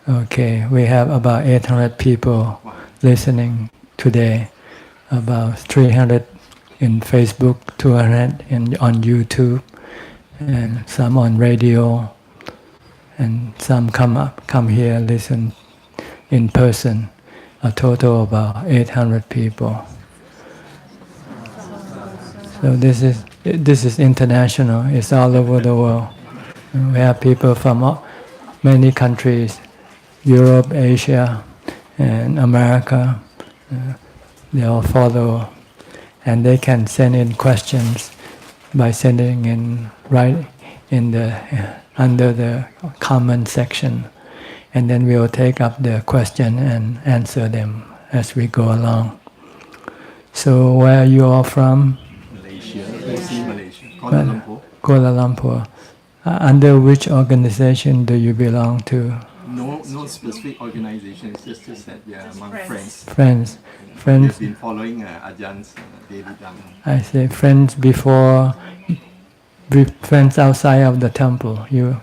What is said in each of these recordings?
Okay, we have about 800 people listening today, about 300 in Facebook, 200 on YouTube, and some on radio, and some come here listen in person. A total about 800 people. So this is international. It's all over the world. We have people from many countries, Europe, Asia, and America. They all follow, and they can send in questions by sending in right in the under the comment section, and then we will take up the question and answer them as we go along. So where are you all from? Malaysia, Malaysia, Kuala Lumpur. Kuala Lumpur. Under which organization do you belong to? No specific organization. It's just that we are among friends. Friends. We've been following Ajahns daily Dhamma. I say friends friends outside of the temple. You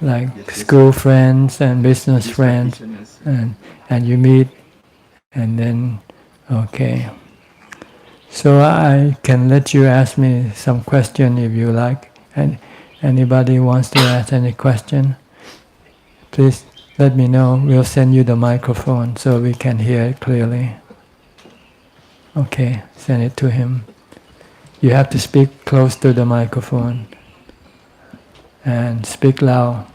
like school friends and business friends, and you meet, and then okay. So I can let you ask me some question if you like. And anybody wants to ask any question, please let me know. We'll send you the microphone so we can hear it clearly. Okay, send it to him. You have to speak close to the microphone and speak loud.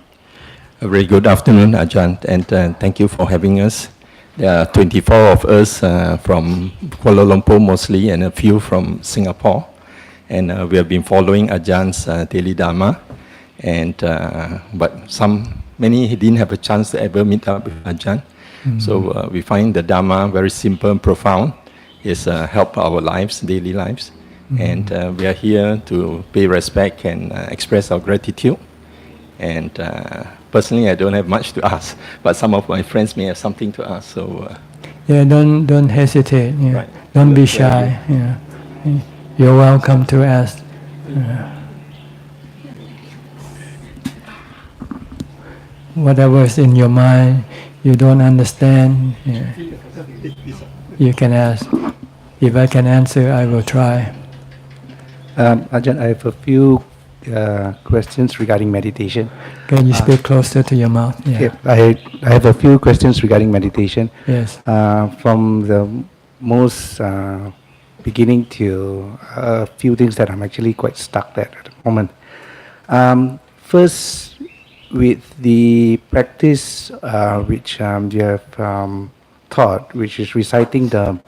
A very good afternoon, Ajahn, and thank you for having us. There are 24 of us from Kuala Lumpur mostly, and a few from Singapore. And we have been following Ajahns daily Dhamma, and but many didn't have a chance to ever meet up with Ajahn. So we find the Dhamma very simple and profound. It's help our lives, daily lives. And we are here to pay respect and express our gratitude. And personally, I don't have much to ask, but some of my friends may have something to ask. So yeah, don't hesitate. Yeah. Right. Don't be shy. Yeah. You're welcome to ask. Whatever is in your mind, you don't understand, yeah, you can ask. If I can answer, I will try. Ajahn, I have a few questions regarding meditation. Can you speak closer to your mouth? Yeah. I have a few questions regarding meditation. Yes. From the most beginning to a few things that I'm actually quite stuck at the moment. First, with the practice which you have taught, which is reciting the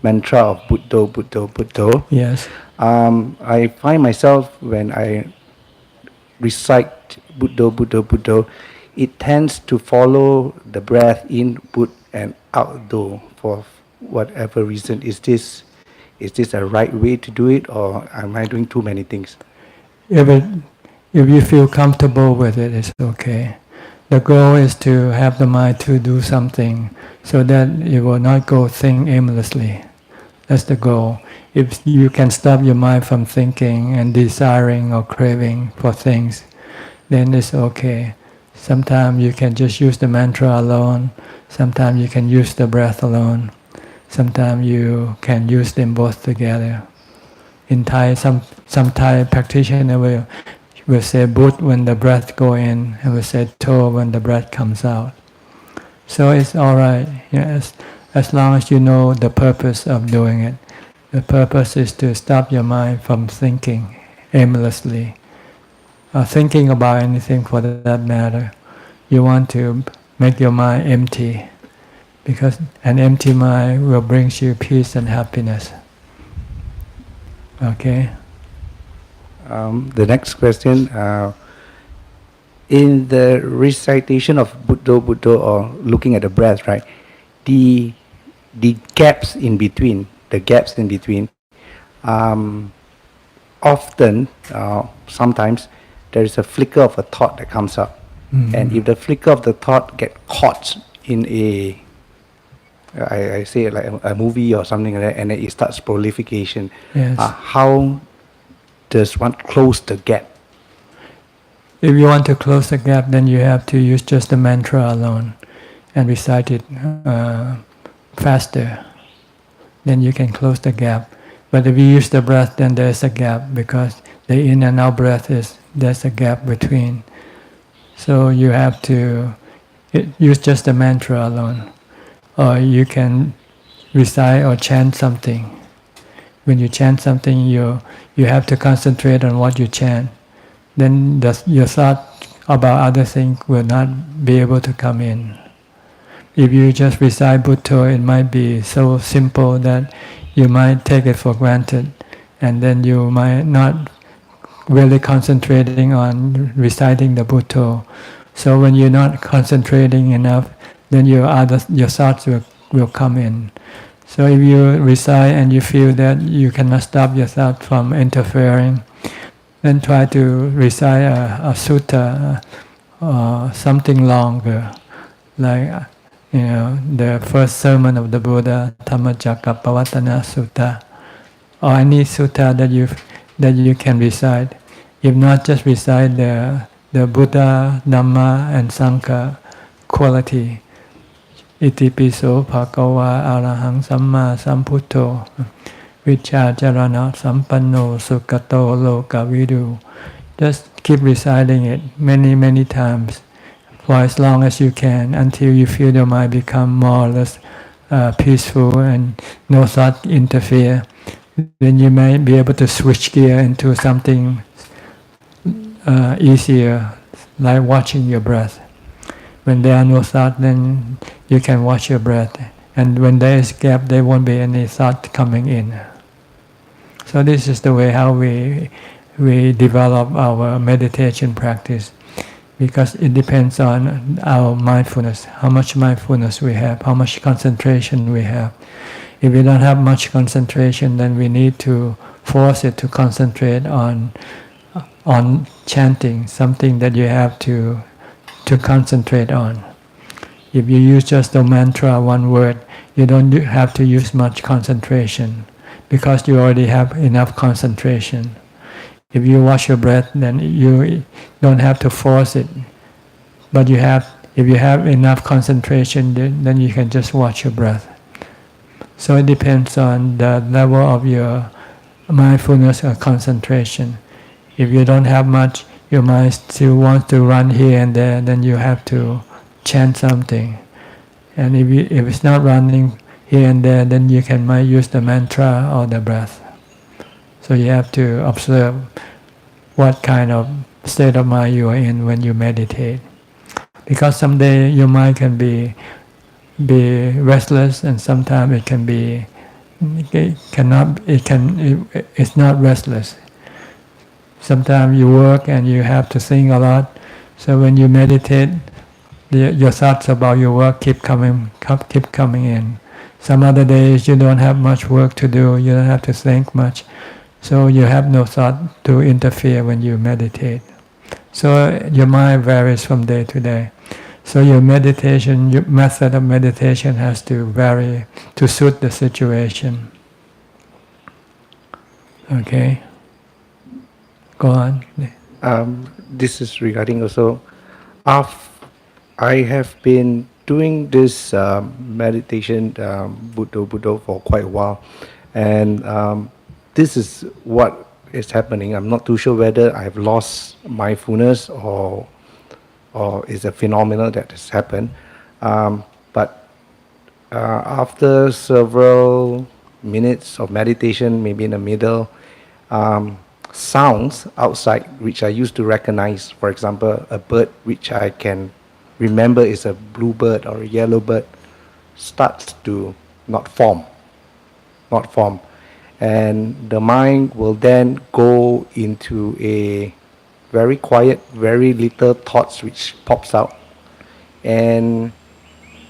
mantra of Buddho, Buddho, Buddho. Yes. I find myself, when I recite Buddho, Buddho, Buddho, it tends to follow the breath in, Bud, and out, Do, for whatever reason. Is this a right way to do it, or am I doing too many things? If you feel comfortable with it, it's okay. The goal is to have the mind to do something so that it will not go think aimlessly. That's the goal. If you can stop your mind from thinking and desiring or craving for things, then it's okay. Sometimes you can just use the mantra alone. Sometimes you can use the breath alone. Sometimes you can use them both together. In Thai, some Thai practitioner will say Bud when the breath go in, and will say To when the breath comes out. So it's all right. Yes, as long as you know the purpose of doing it. The purpose is to stop your mind from thinking aimlessly, or thinking about anything for that matter. You want to make your mind empty, because an empty mind will bring you peace and happiness. Okay? The next question, in the recitation of Buddho, Buddho, or looking at the breath, right? The gaps in between, often, sometimes, there is a flicker of a thought that comes up. Mm-hmm. And if the flicker of the thought get caught in I say like a movie or something like that, and then it starts proliferation, yes. How does one close the gap? If you want to close the gap, then you have to use just the mantra alone. and recite it faster, then you can close the gap. But if you use the breath, then there's a gap because the in and out breath there's a gap between. So you have to use just the mantra alone, or you can recite or chant something. When you chant something, you have to concentrate on what you chant. Then your thought about other things will not be able to come in. If you just recite Buddha, it might be so simple that you might take it for granted, and then you might not really concentrating on reciting the Buddha. So when you're not concentrating enough, then your thoughts will come in. So if you recite and you feel that you cannot stop your thought from interfering, then try to recite a sutta or something longer, like the first sermon of the Buddha, Dhammacakkappavattana Sutta, or any sutta that you can recite. If not, just recite the Buddha, Dhamma, and Sangha quality. Itipiso bhagava arahang samma sambuddho vichācarana sampanno sukhato lokavidu. Just keep reciting it many times for as long as you can until you feel your mind become more or less peaceful and no thought interfere. Then you may be able to switch gear into something easier, like watching your breath. When there are no thoughts, then you can watch your breath. And when there is gap, there won't be any thought coming in. So this is the way how we develop our meditation practice, because it depends on our mindfulness, how much mindfulness we have, how much concentration we have. If we don't have much concentration, then we need to force it to concentrate on chanting, something that you have to concentrate on. If you use just the mantra, one word, you don't have to use much concentration because you already have enough concentration. If you watch your breath, then you don't have to force it. But if you have enough concentration, then you can just watch your breath. So it depends on the level of your mindfulness or concentration. If you don't have much, your mind still wants to run here and there, then you have to chant something. And if it's not running here and there, then you might use the mantra or the breath. So you have to observe what kind of state of mind you are in when you meditate. Because someday your mind can be restless, and sometimes it's not restless. Sometimes you work and you have to think a lot. So when you meditate, your thoughts about your work keep coming in. Some other days you don't have much work to do, you don't have to think much. So you have no thought to interfere when you meditate. So your mind varies from day to day. So your method of meditation has to vary to suit the situation. Okay? Go on. This is regarding also, I have been doing this meditation, Buddha for quite a while, and this is what is happening. I'm not too sure whether I've lost mindfulness or it's a phenomenon that has happened. But after several minutes of meditation, maybe in the middle, sounds outside which I used to recognize, for example, a bird which I can remember is a blue bird or a yellow bird, starts to not form. And the mind will then go into a very quiet, very little thoughts which pops out. And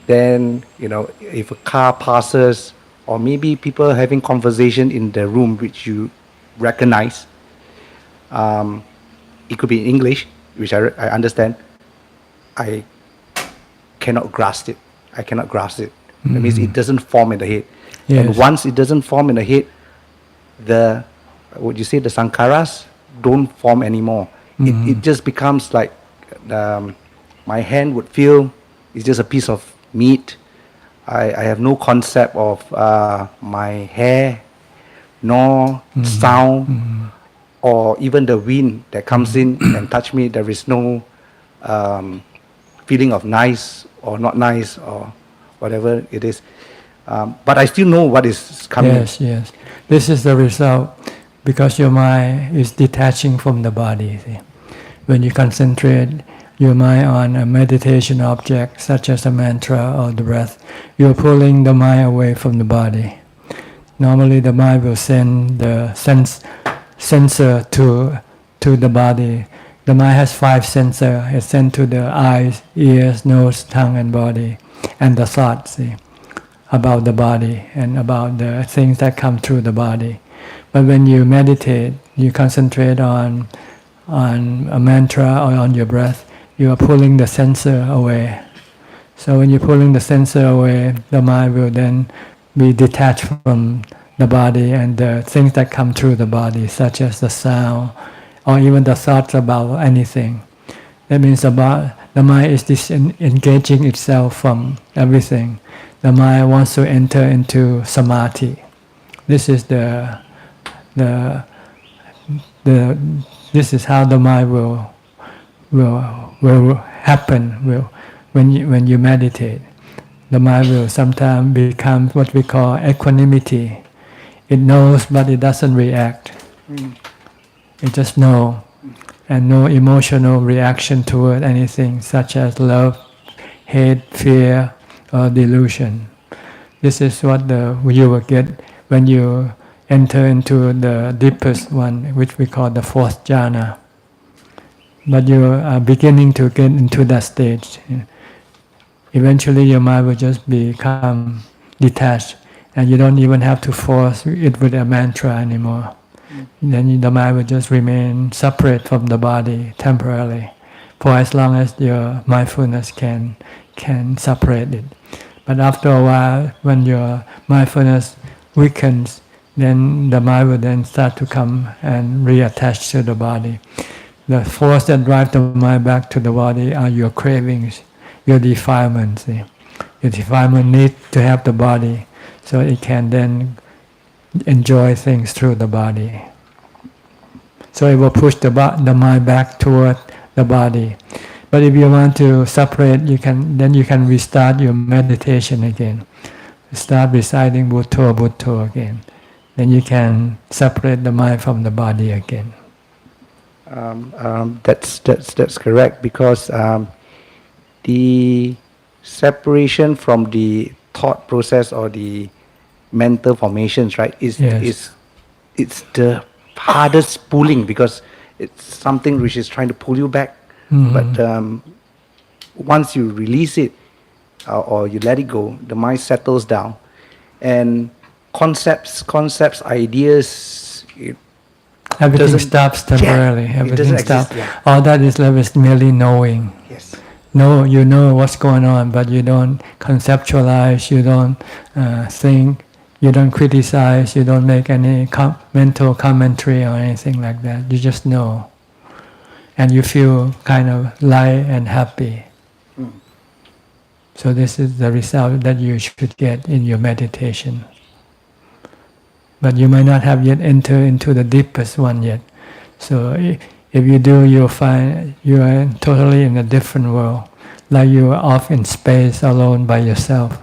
then, if a car passes, or maybe people having conversation in the room which you recognize, it could be in English, which I understand, I cannot grasp it. Mm-hmm. That means it doesn't form in the head. Yes. And once it doesn't form in the head, the sankharas don't form anymore. Mm-hmm. It just becomes like my hand would feel it's just a piece of meat. I have no concept of my hair, nor sound, or even the wind that comes in and touch me. There is no feeling of nice or not nice or whatever it is. But I still know what is coming. Yes, yes. This is the result because your mind is detaching from the body. See? When you concentrate your mind on a meditation object such as a mantra or the breath, you're pulling the mind away from the body. Normally the mind will send the sensor to the body. The mind has 5 sensors. It's sent to the eyes, ears, nose, tongue and body, and the thoughts, see, about the body and about the things that come through the body. But when you meditate, you concentrate on a mantra or on your breath, you are pulling the sensor away. So when you're pulling the sensor away, the mind will then be detached from the body and the things that come through the body, such as the sound or even the thoughts about anything. That means the mind is disengaging itself from everything. The mind wants to enter into samadhi. This is this is how the mind will happen. When you meditate, the mind will sometimes become what we call equanimity. It knows, but it doesn't react. It just knows, and no emotional reaction toward anything, such as love, hate, fear, or delusion. This is what you will get when you enter into the deepest one, which we call the 4th jhana. But you are beginning to get into that stage. Eventually your mind will just become detached, and you don't even have to force it with a mantra anymore. Then the mind will just remain separate from the body temporarily, for as long as your mindfulness can separate it. But after a while, when your mindfulness weakens, then the mind will then start to come and reattach to the body. The force that drives the mind back to the body are your cravings, your defilements. See? Your defilement needs to have the body, so it can then enjoy things through the body. So it will push the mind back toward the body. But if you want to separate, you can restart your meditation again. Start reciting Bhutto Bhutto again. Then you can separate the mind from the body again. That's correct, because the separation from the thought process or the mental formations, right, is it's the hardest pulling, because it's something which is trying to pull you back. But once you release it or you let it go, the mind settles down, and concepts, ideas, everything stops temporarily. Everything stops. All that is left is merely knowing. Yes. No, you know what's going on, but you don't conceptualize, you don't think, you don't criticize, you don't make any mental commentary or anything like that. You just know. And you feel kind of light and happy. So this is the result that you should get in your meditation. But you might not have yet entered into the deepest one yet. So if you do, you'll find you are totally in a different world, like you are off in space alone by yourself,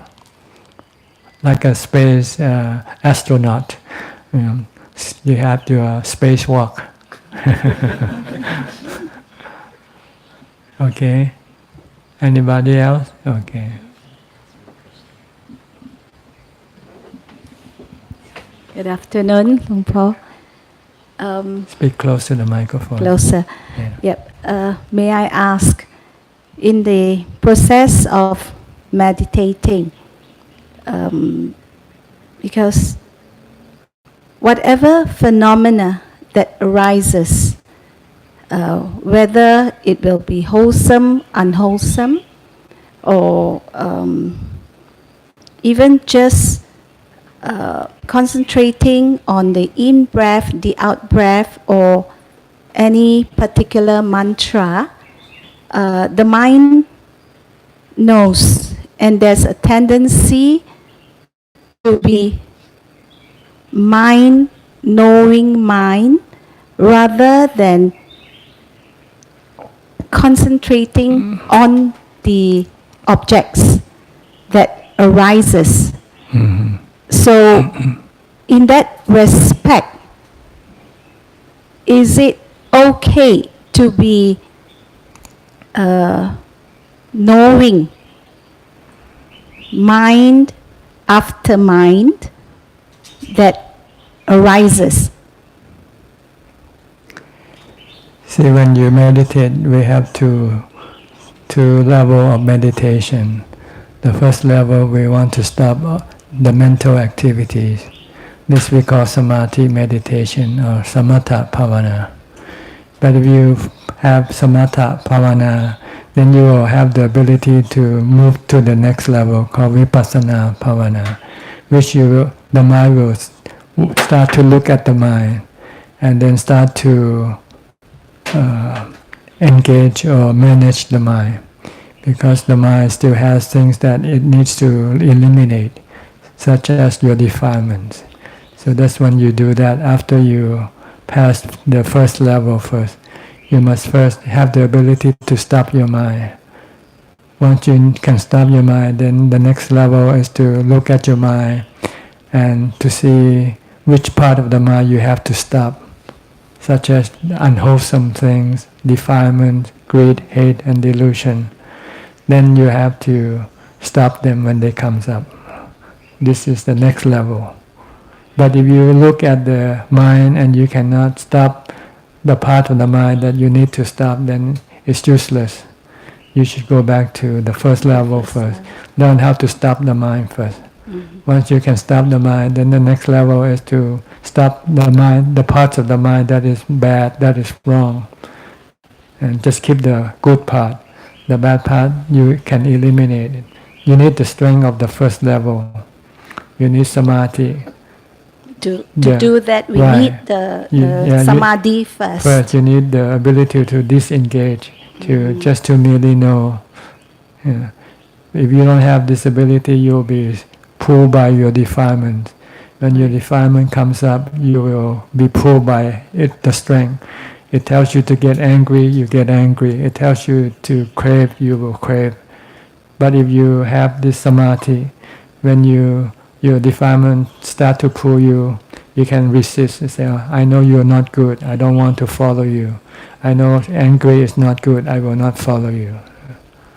like a space astronaut. You have to spacewalk. Okay. Anybody else? Okay. Good afternoon, Luang Po. Speak close to the microphone. Closer. Yeah. Yep. May I ask, in the process of meditating, because whatever phenomena that arises, whether it will be wholesome, unwholesome, or even just concentrating on the in-breath, the out-breath, or any particular mantra, the mind knows and there's a tendency to be mind, knowing mind, rather than concentrating on the objects that arises. So, in that respect, is it okay to be knowing mind after mind that arises? See, when you meditate, we have two levels of meditation. The first level, we want to stop the mental activities. This we call samadhi meditation or samatha bhavana. But if you have samatha bhavana, then you will have the ability to move to the next level called vipassana bhavana, which the mind will start to look at the mind and then start to engage or manage the mind, because the mind still has things that it needs to eliminate, such as your defilements. So that's when you do that. After you pass the first level first, you must first have the ability to stop your mind. Once you can stop your mind, then the next level is to look at your mind and to see which part of the mind you have to stop, such as unwholesome things, defilement, greed, hate, and delusion. Then you have to stop them when they comes up. This is the next level. But if you look at the mind and you cannot stop the part of the mind that you need to stop, then it's useless. You should go back to the first level first. Learn how to stop the mind first. Once you can stop the mind, then the next level is to stop the mind, the parts of the mind that is bad, that is wrong, and just keep the good part. The bad part, you can eliminate it. You need the strength of the first level. You need samadhi. To do that, we need the samadhi first. First, you need the ability to disengage, just to merely know. If you don't have this ability, you'll be pulled by your defilement. When your defilement comes up, you will be pulled by it, the strength. It tells you to get angry, you get angry. It tells you to crave, you will crave. But if you have this samadhi, when your defilement start to pull you, you can resist and say, I know you're not good, I don't want to follow you. I know angry is not good, I will not follow you.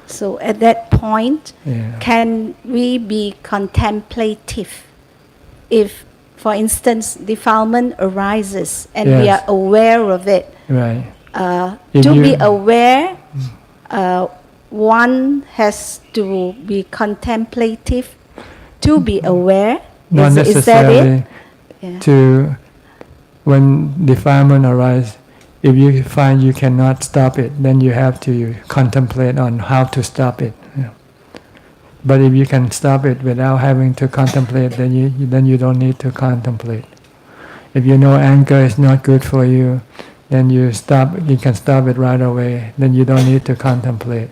So at that point, can we be contemplative? If, for instance, defilement arises and we are aware of it, right. Be aware, one has to be contemplative to be aware. Not necessarily. Yeah. To when defilement arises, if you find you cannot stop it, then you have to contemplate on how to stop it. But if you can stop it without having to contemplate, then you don't need to contemplate. If you know anger is not good for you, then you can stop it right away. Then you don't need to contemplate.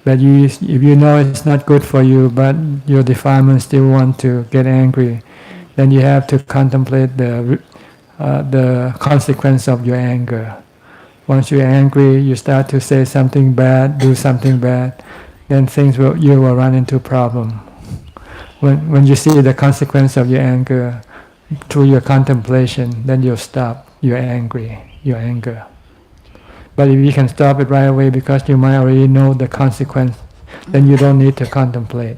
But if you know it's not good for you, but your defilement still want to get angry, then you have to contemplate the consequence of your anger. Once you're angry, you start to say something bad, do something bad, then you will run into problem. When you see the consequence of your anger through your contemplation, then you'll stop your anger. But if you can stop it right away because you might already know the consequence, then you don't need to contemplate.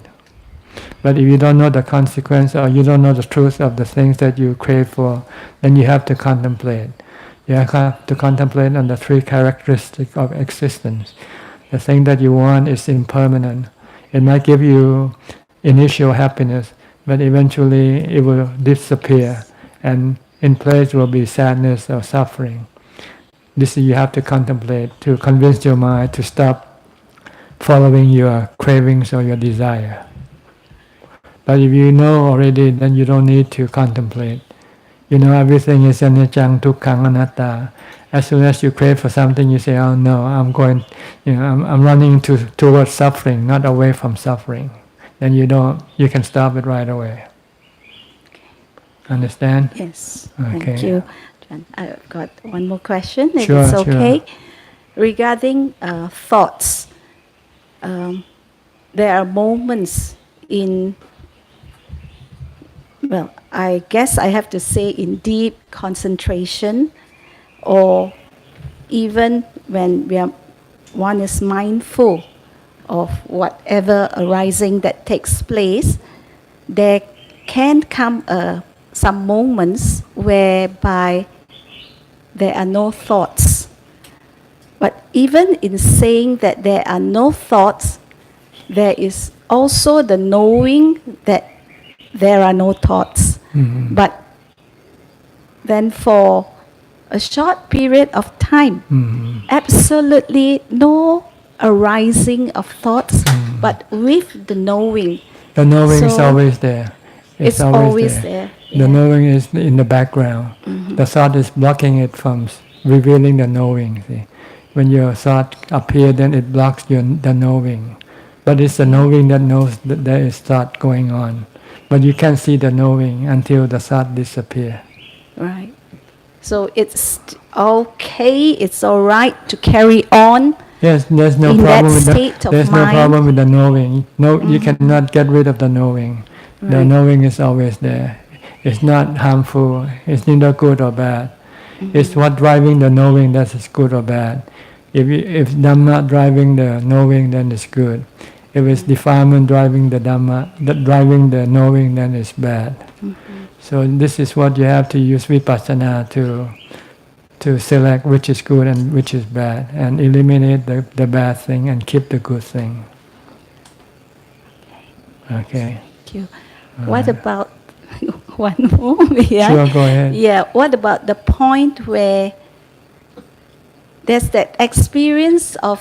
But if you don't know the consequence or you don't know the truth of the things that you crave for, then you have to contemplate. You have to contemplate on the three characteristics of existence. The thing that you want is impermanent. It might give you initial happiness, but eventually it will disappear, and in place will be sadness or suffering. This you have to contemplate to convince your mind to stop following your cravings or your desire. But if you know already, then you don't need to contemplate. You know everything is anicca, dukkha, anatta. As soon as you crave for something, you say, "Oh no, I'm running towards suffering, not away from suffering." then you can stop it right away. Understand? Yes. Okay. Thank you. I've got one more question, if Sure, it's okay. sure. Regarding thoughts, there are moments in, well, I guess I have to say in deep concentration, or even when one is mindful of whatever arising that takes place, there can come some moments whereby there are no thoughts. But even in saying that there are no thoughts, there is also the knowing that there are no thoughts. Mm-hmm. But then for a short period of time, absolutely no arising of thoughts, but with the knowing. The knowing is So, always there. it's always there, The yeah. knowing is in the background. The thought is blocking it from revealing the knowing. See? When your thought appears, then it blocks the knowing. But it's the knowing that knows that there is thought going on. But you can't see the knowing until the thought disappears. Right. So it's okay, it's all right to carry on. Yes, there's no In that problem with state of there's no mind. problem with the knowing. No, you cannot get rid of the knowing. The Right. knowing is always there. It's not harmful. It's neither good or bad. It's what driving the knowing that is good or bad. If Dhamma driving the knowing, then it's good. If it's defilement driving the Dhamma, driving the knowing, then it's bad. So this is what you have to use vipassana to select which is good and which is bad, and eliminate the bad thing and keep the good thing. Okay. Thank you. What about one more? Yeah. Sure, go ahead. Yeah. What about the point where there's that experience of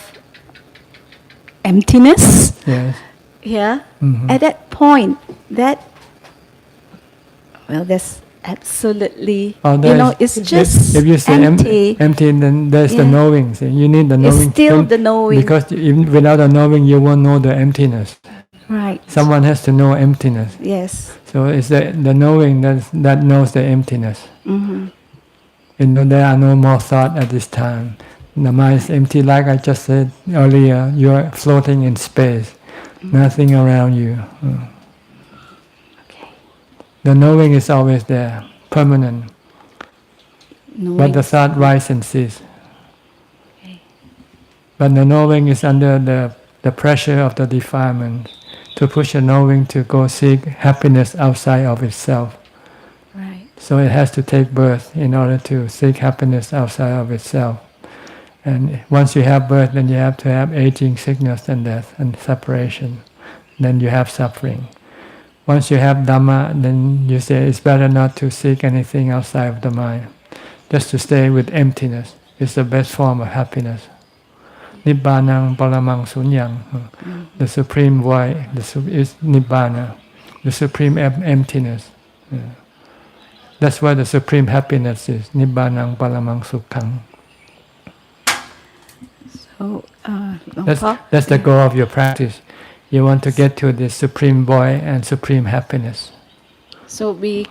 emptiness? Yes. Yeah. Mhm. At that point, there's absolutely, it's just if you say empty. empty, then there's the Yeah. knowing. See, you need the It's knowing. still the knowing. Because even without the knowing, you won't know the emptiness. Right. Someone has to know emptiness. Yes. So it's the knowing that knows the emptiness. Mm-hmm. There are no more thought at this time. The mind is empty, like I just said earlier. You are floating in space, nothing around you. Okay. The knowing is always there, permanent. But the thought rises and ceases. Okay. But the knowing is under the pressure of the defilement, to push the knowing to go seek happiness outside of itself. Right. So it has to take birth in order to seek happiness outside of itself. And once you have birth, then you have to have aging, sickness, and death, and separation. Then you have suffering. Once you have Dhamma, then you say it's better not to seek anything outside of the mind. Just to stay with emptiness is the best form of happiness. Nibbanang paramang sunyang. The supreme void is Nibbana, the supreme emptiness. That's why the supreme happiness is Nibbanang paramang sukhang. So, That's the goal of your practice. You want to get to the supreme void and supreme happiness. So we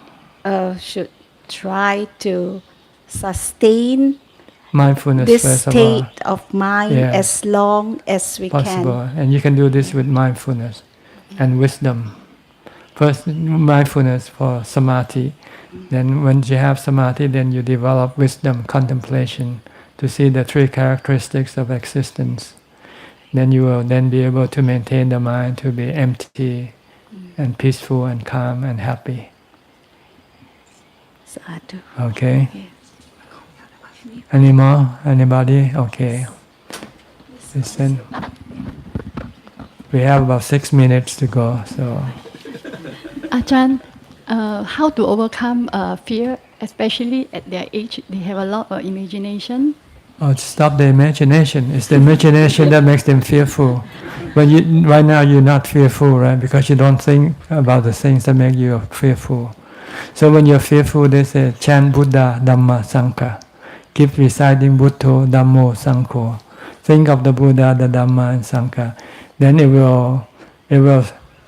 should try to sustain Mindfulness this first of all. state of mind Yeah. as long as we Possible. can. And you can do this with mindfulness and wisdom. First, mindfulness for samadhi. Then once you have samadhi, then you develop wisdom, contemplation, to see the three characteristics of existence. Then you will then be able to maintain the mind to be empty and peaceful and calm and happy. Sadhu. Okay? Yes. Any more? Anybody? Okay. Listen. We have about 6 minutes to go, so... Ajahn, how to overcome fear, especially at their age? They have a lot of imagination. Stop the imagination. It's the imagination that makes them fearful. Right now you're not fearful, right? Because you don't think about the things that make you fearful. So when you're fearful, they say, chant Buddha, Dhamma, Sangha. Keep reciting Buddha, Dhammo, Sangho. Think of the Buddha, the Dhamma, and Sangha. Then it will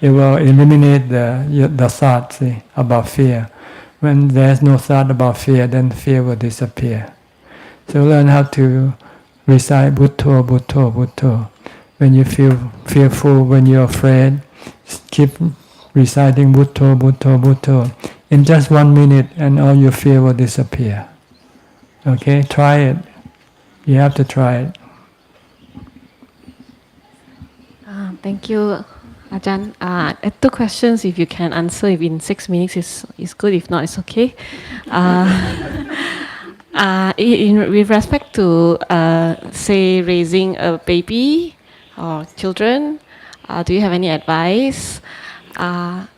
it will eliminate the thought, see, about fear. When there's no thought about fear, then fear will disappear. So learn how to recite Bhutto, Bhutto, Bhutto. When you feel fearful, when you're afraid, keep reciting Bhutto, Bhutto, Bhutto. In just 1 minute, and all your fear will disappear. Okay, try it. You have to try it. Thank you, Ajahn. 2 questions, if you can answer in 6 minutes is good. If not, it's okay. With respect to, say, raising a baby or children, do you have any advice? Well,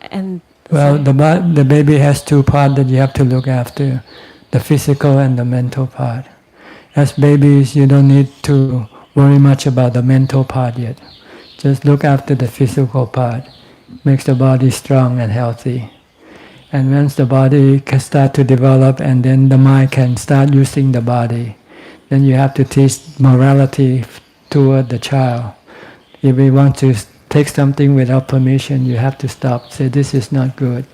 the baby has 2 parts that you have to look after, the physical and the mental part. As babies, you don't need to worry much about the mental part yet. Just look after the physical part. Makes the body strong and healthy. And once the body can start to develop and then the mind can start using the body, then you have to teach morality toward the child. If we want to take something without permission, you have to stop. Say, this is not good.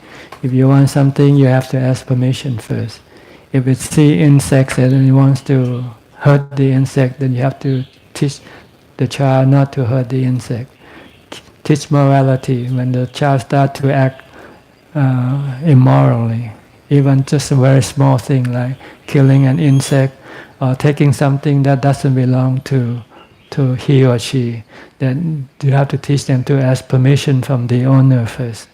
If you want something, you have to ask permission first. If it's see insects and it wants to hurt the insect, then you have to teach the child not to hurt the insect. Teach morality. When the child starts to act immorally, even just a very small thing like killing an insect or taking something that doesn't belong to he or she, then you have to teach them to ask permission from the owner first.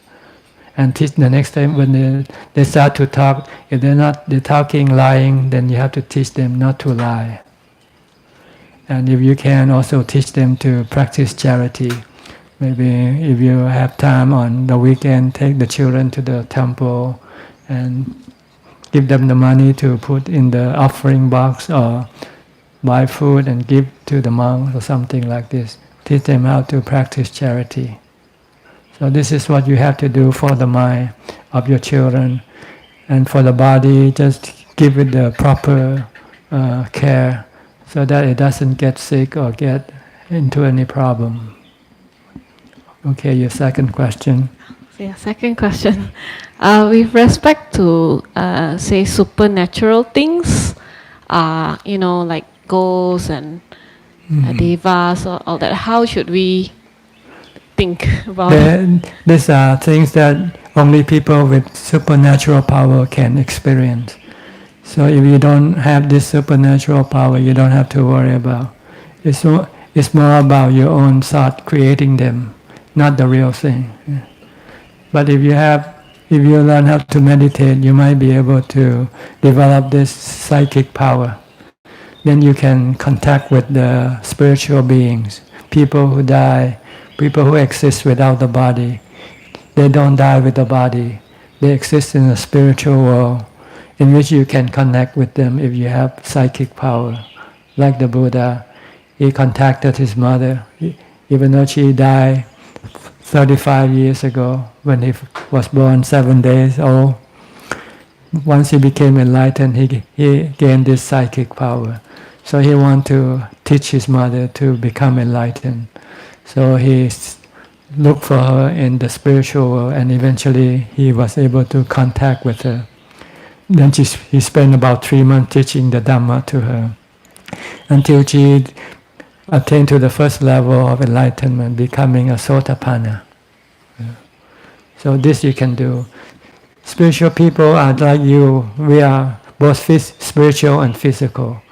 And teach the next time when they start to talk, if they're talking lying, then you have to teach them not to lie. And if you can, also teach them to practice charity. Maybe if you have time on the weekend, take the children to the temple and give them the money to put in the offering box or buy food and give to the monks or something like this. Teach them how to practice charity. So this is what you have to do for the mind of your children. And for the body, just give it the proper care so that it doesn't get sick or get into any problem. Okay, your second question. Yeah, second question. With respect to, say, supernatural things, like ghosts and devas or all that, how should we think about it? These are things that only people with supernatural power can experience. So if you don't have this supernatural power, you don't have to worry about. It's more about your own thought creating them, not the real thing. But if you learn how to meditate, you might be able to develop this psychic power. Then you can contact with the spiritual beings, people who die, people who exist without the body. They don't die with the body. They exist in a spiritual world in which you can connect with them if you have psychic power. Like the Buddha, he contacted his mother, even though she died 35 years ago when he was born 7 days old. Once he became enlightened, he gained this psychic power. So he wanted to teach his mother to become enlightened. So he looked for her in the spiritual world, and eventually he was able to contact with her. Then he spent about 3 months teaching the Dhamma to her, until she attained to the first level of enlightenment, becoming a Sotapanna. So this you can do. Spiritual people are like you. We are both spiritual and physical.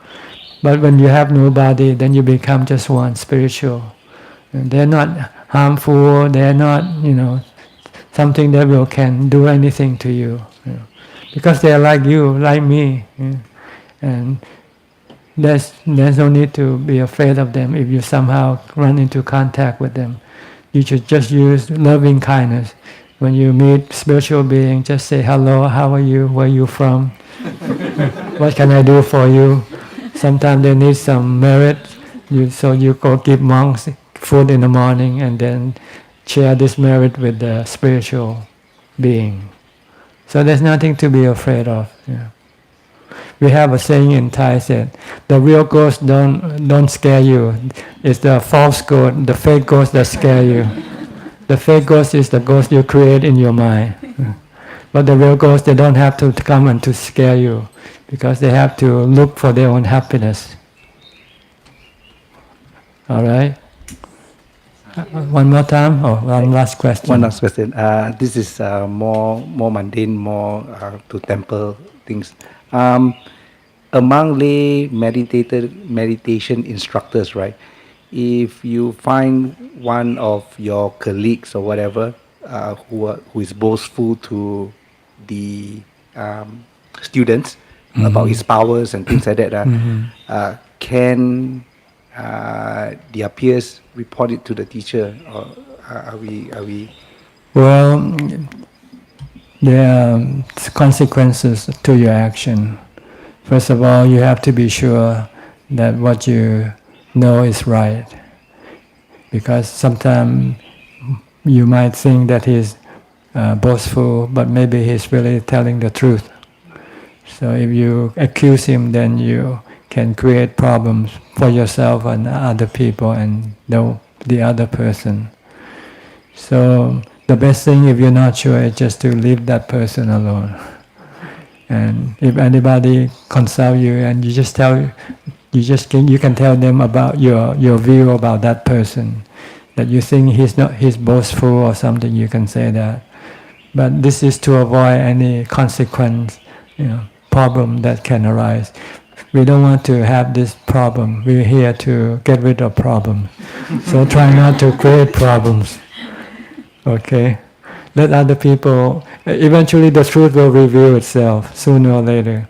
But when you have no body, then you become just one, spiritual. And they're not harmful. They're not, something that can do anything to you. Because they are like you, like me. And there's no need to be afraid of them if you somehow run into contact with them. You should just use loving kindness. When you meet spiritual being, just say, hello, how are you, where are you from? What can I do for you? Sometimes they need some merit, so you go give monks food in the morning and then share this merit with the spiritual being. So there's nothing to be afraid of. We have a saying in Thai said, the real ghosts don't scare you. It's the false ghost, the fake ghosts that scare you. The fake ghost is the ghost you create in your mind. But the real ghosts, they don't have to come and to scare you, because they have to look for their own happiness. All right? One more time, or one last question? One last question. This is more mundane, more to temple things. Among lay meditation instructors, right? If you find one of your colleagues or whatever who is boastful to the students about his powers and things like that, can their peers report it to the teacher, or are we? Well, there are consequences to your action. First of all, you have to be sure that what you know is right, because sometimes you might think that he's boastful, but maybe he's really telling the truth. So if you accuse him, then you can create problems for yourself and other people and the other person. So the best thing, if you're not sure, is just to leave that person alone. And if anybody consult you, and you can tell them about your view about that person, that you think he's boastful or something, you can say that. But this is to avoid any consequence, problem that can arise. We don't want to have this problem. We're here to get rid of problems. So try not to create problems. Okay? Let other people, eventually the truth will reveal itself sooner or later.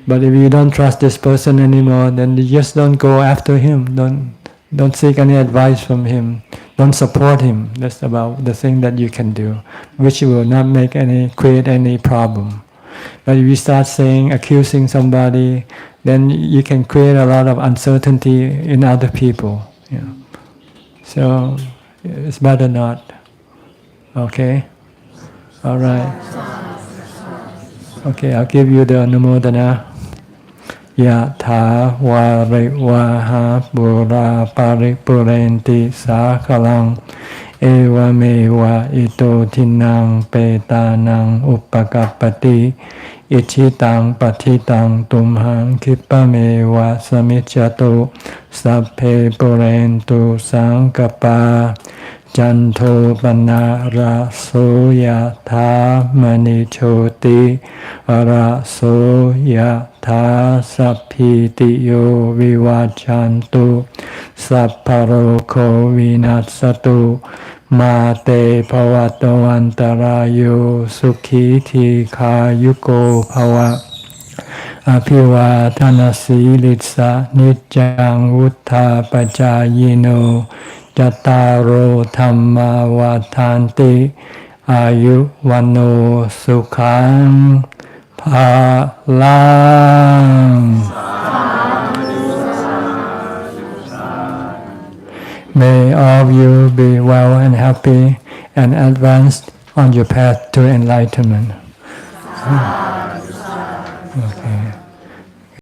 But if you don't trust this person anymore, then you just don't go after him. Don't seek any advice from him. Don't support him. That's about the thing that you can do, which will not create any problem. But if you start accusing somebody, then you can create a lot of uncertainty in other people. So it's better not. Okay? All right. Okay, I'll give you the Anumodana. Yatha varivaha pura paripurenti sakalang evamewa ito tinang petanang upakappati ichitang patitang tumhang kipamewa samicchato sapphe purentu sankappa janto panara soyatha manichoti arasoyatha sappitiyo vivachantu sapparoko vinassatu mate pavato antarayo sukhiti khayuko bhava Abhivatanasīlitsa nijjang uttha pacayino Jattaro Dhamma Vatanti Ayu Vano Sukhang Phalang. May all of you be well and happy and advanced on your path to enlightenment. Okay.